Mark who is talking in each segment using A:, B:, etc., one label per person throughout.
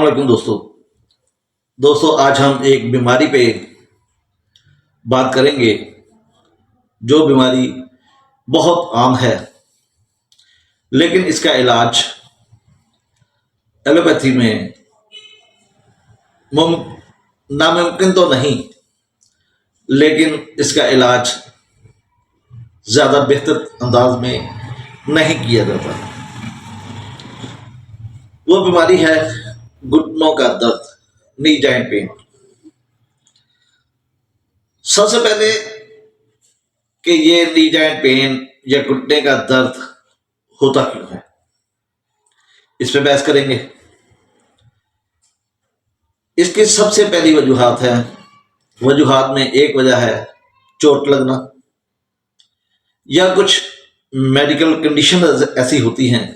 A: علیکم دوستو آج ہم ایک بیماری پہ بات کریں گے جو بیماری بہت عام ہے، لیکن اس کا علاج ایلوپیتھی میں ناممکن تو نہیں، لیکن اس کا علاج زیادہ بہتر انداز میں نہیں کیا جاتا۔ وہ بیماری ہے گھٹنوں کا درد، نی جوائنٹ پین۔ سب سے پہلے کہ یہ نی جوائنٹ پین یا گھٹنے کا درد ہوتا کیوں ہے، اس پہ بحث کریں گے۔ اس کی سب سے پہلی وجوہات میں ایک وجہ ہے چوٹ لگنا، یا کچھ میڈیکل کنڈیشن ایسی ہوتی ہیں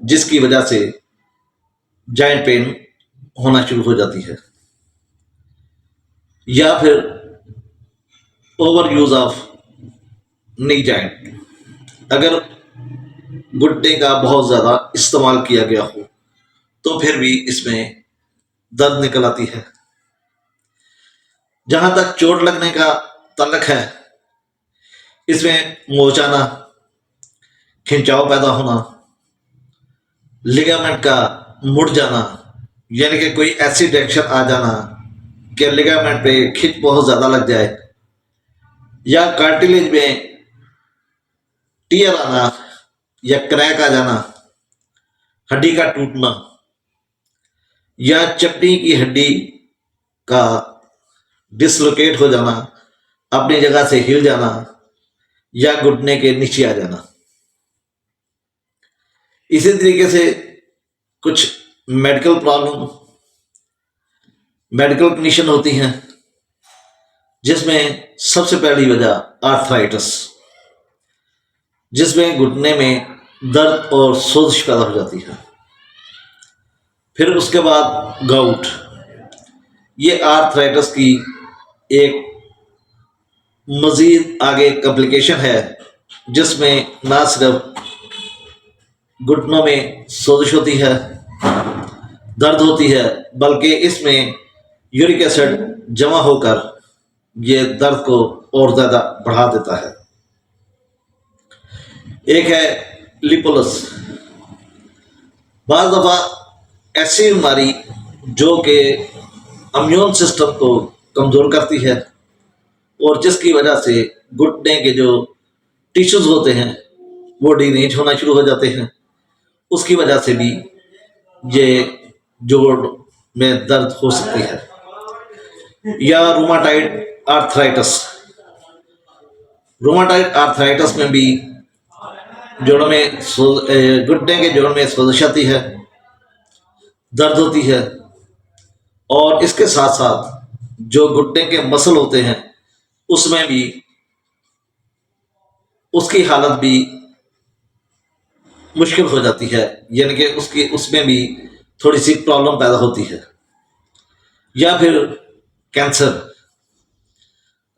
A: جس کی وجہ سے جوائنٹ پین ہونا شروع ہو جاتی ہے، یا پھر اوور یوز آف نی جوائنٹ۔ اگر گھٹنے کا بہت زیادہ استعمال کیا گیا ہو تو پھر بھی اس میں درد نکل آتی ہے۔ جہاں تک چوٹ لگنے کا تعلق ہے، اس میں موچانا، کھنچاؤ پیدا ہونا، لیگامنٹ کا مڑ جانا، یعنی کہ کوئی ایسی ڈائریکشن آ جانا کہ لیگامنٹ پہ کھچ بہت زیادہ لگ جائے، یا کارٹیلیج میں ٹیئر آنا یا کریک آ جانا، ہڈی کا ٹوٹنا، یا چپٹی کی ہڈی کا ڈسلوکیٹ ہو جانا، اپنی جگہ سے ہل جانا، یا گھٹنے کے نیچے آ جانا۔ اسی طریقے سے کچھ میڈیکل کنڈیشن ہوتی ہیں، جس میں سب سے پہلی وجہ آرتھرائٹس، جس میں گھٹنے میں درد اور سوزش پیدا ہو جاتی ہے۔ پھر اس کے بعد گاؤٹ، یہ آرتھرائٹس کی ایک مزید آگے کمپلیکیشن ہے، جس میں نہ صرف گھٹنوں میں سوزش ہوتی ہے، درد ہوتی ہے، بلکہ اس میں یورک ایسڈ جمع ہو کر یہ درد کو اور زیادہ بڑھا دیتا ہے۔ ایک ہے لیپولس، بعض دفعہ ایسی بیماری جو کہ امیون سسٹم کو کمزور کرتی ہے، اور جس کی وجہ سے گھٹنے کے جو ٹیشوز ہوتے ہیں وہ ڈیمیج ہونا شروع ہو جاتے ہیں، اس کی وجہ سے بھی یہ جوڑ میں درد ہو سکتی ہے۔ یا روماٹائڈ آرتھرائٹس میں بھی گھٹنے کے جوڑ میں سوزش آتی ہے، درد ہوتی ہے، اور اس کے ساتھ ساتھ جو گھٹنے کے مسل ہوتے ہیں اس میں بھی اس کی حالت بھی مشکل ہو جاتی ہے، یعنی کہ اس میں بھی تھوڑی سی پرابلم پیدا ہوتی ہے۔ یا پھر کینسر،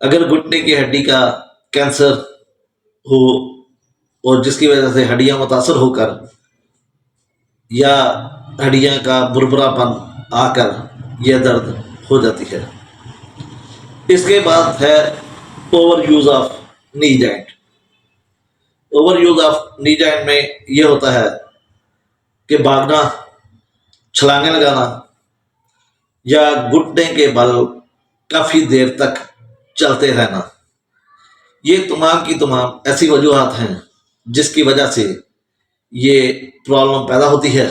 A: اگر گھٹنے کی ہڈی کا کینسر ہو اور جس کی وجہ سے ہڈیاں متاثر ہو کر یا ہڈیاں کا بربرا پن آ کر یہ درد ہو جاتی ہے۔ اس کے بعد ہے اوور یوز آف نی جوائنٹ۔ اوور یوز آف نی جوائنٹ میں یہ ہوتا ہے کہ بھاگنا، چھلانگیں لگانا، یا گھٹنے کے بل کافی دیر تک چلتے رہنا، یہ تمام کی تمام ایسی وجوہات ہیں جس کی وجہ سے یہ پرابلم پیدا ہوتی ہے۔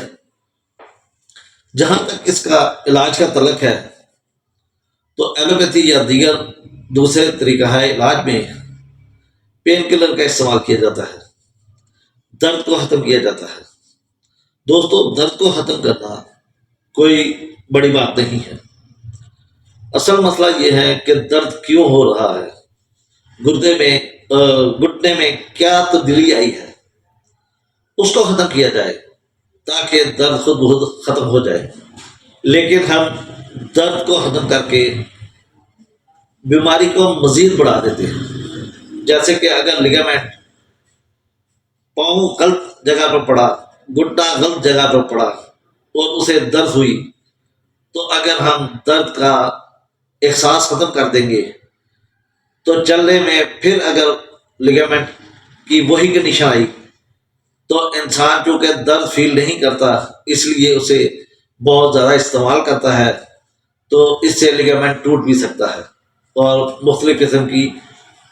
A: جہاں تک اس کا علاج کا تعلق ہے تو ایلوپیتھی یا دیگر دوسرے طریقہ ہے علاج میں پین کلر کا استعمال کیا جاتا ہے، درد کو ختم کیا جاتا ہے۔ دوستو، درد کو ختم کرنا کوئی بڑی بات نہیں ہے۔ اصل مسئلہ یہ ہے کہ درد کیوں ہو رہا ہے، گھٹنے میں کیا تبدیلی آئی ہے، اس کو ختم کیا جائے تاکہ درد خود بخود ختم ہو جائے۔ لیکن ہم درد کو ختم کر کے بیماری کو مزید بڑھا دیتے ہیں۔ جیسے کہ اگر لیگامنٹ پاؤں غلط جگہ پر پڑا، گھٹنا غلط جگہ پر پڑا اور اسے درد ہوئی تو اگر ہم درد کا احساس ختم کر دیں گے تو چلنے میں پھر اگر لیگامنٹ کی وہی کنڈیشن آئی تو انسان چونکہ درد فیل نہیں کرتا اس لیے اسے بہت زیادہ استعمال کرتا ہے تو اس سے لیگامنٹ ٹوٹ بھی سکتا ہے اور مختلف قسم کی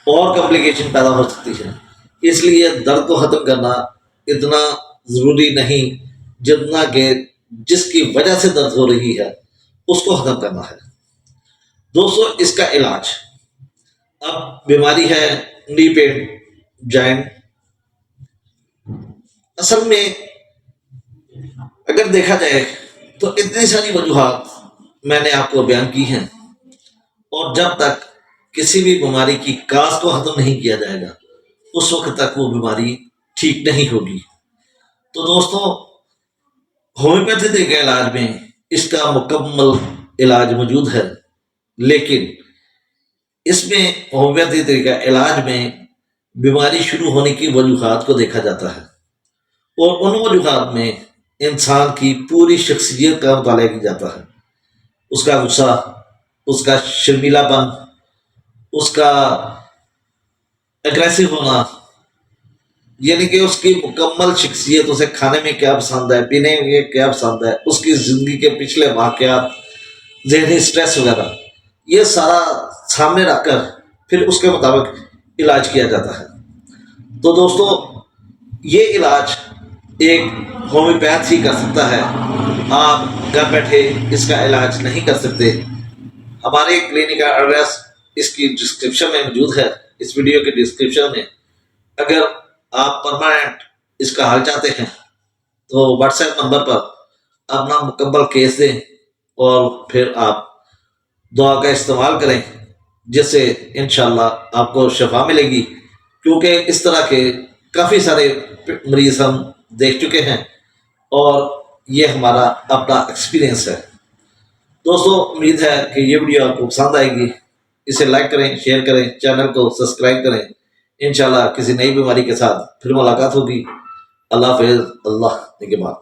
A: اور کمپلیکیشن پیدا ہو سکتی ہے۔ اس لیے درد کو ختم کرنا اتنا ضروری نہیں جتنا کہ جس کی وجہ سے درد ہو رہی ہے اس کو ختم کرنا ہے۔ دوستو اس کا علاج، اب بیماری ہے نی پین جوائنٹ، اصل میں اگر دیکھا جائے تو اتنی ساری وجوہات میں نے آپ کو بیان کی ہیں، اور جب تک کسی بھی بیماری کی کاز کو ختم نہیں کیا جائے گا اس وقت تک وہ بیماری ٹھیک نہیں ہوگی۔ تو دوستوں ہومیوپیتھی طریقہ علاج میں اس کا مکمل علاج موجود ہے، لیکن اس میں ہومیوپیتھی طریقہ علاج میں بیماری شروع ہونے کی وجوہات کو دیکھا جاتا ہے، اور ان وجوہات میں انسان کی پوری شخصیت کا مطالعہ کیا جاتا ہے، اس کا غصہ، اس کا شرمیلا پن، اس کا اگریسو ہونا، یعنی کہ اس کی مکمل شخصیت، اسے کھانے میں کیا پسند ہے، پینے میں کیا پسند ہے، اس کی زندگی کے پچھلے واقعات، ذہنی سٹریس وغیرہ، یہ سارا سامنے رکھ کر پھر اس کے مطابق علاج کیا جاتا ہے۔ تو دوستو یہ علاج ایک ہومیوپیتھ ہی کر سکتا ہے، آپ گھر بیٹھے اس کا علاج نہیں کر سکتے۔ ہمارے کلینک کا ایڈریس اس کی ڈسکرپشن میں موجود ہے، اس ویڈیو کے ڈسکرپشن میں۔ اگر آپ پرماننٹ اس کا حل چاہتے ہیں تو واٹس ایپ نمبر پر اپنا مکمل کیس دیں اور پھر آپ دعا کا استعمال کریں، جس سے انشاءاللہ آپ کو شفا ملے گی، کیونکہ اس طرح کے کافی سارے مریض ہم دیکھ چکے ہیں اور یہ ہمارا اپنا ایکسپیرینس ہے۔ دوستو امید ہے کہ یہ ویڈیو آپ کو پسند آئے گی، اسے لائک کریں، شیئر کریں، چینل کو سبسکرائب کریں۔ انشاءاللہ کسی نئی بیماری کے ساتھ پھر ملاقات ہوگی۔ اللہ حافظ، اللہ نگہبان۔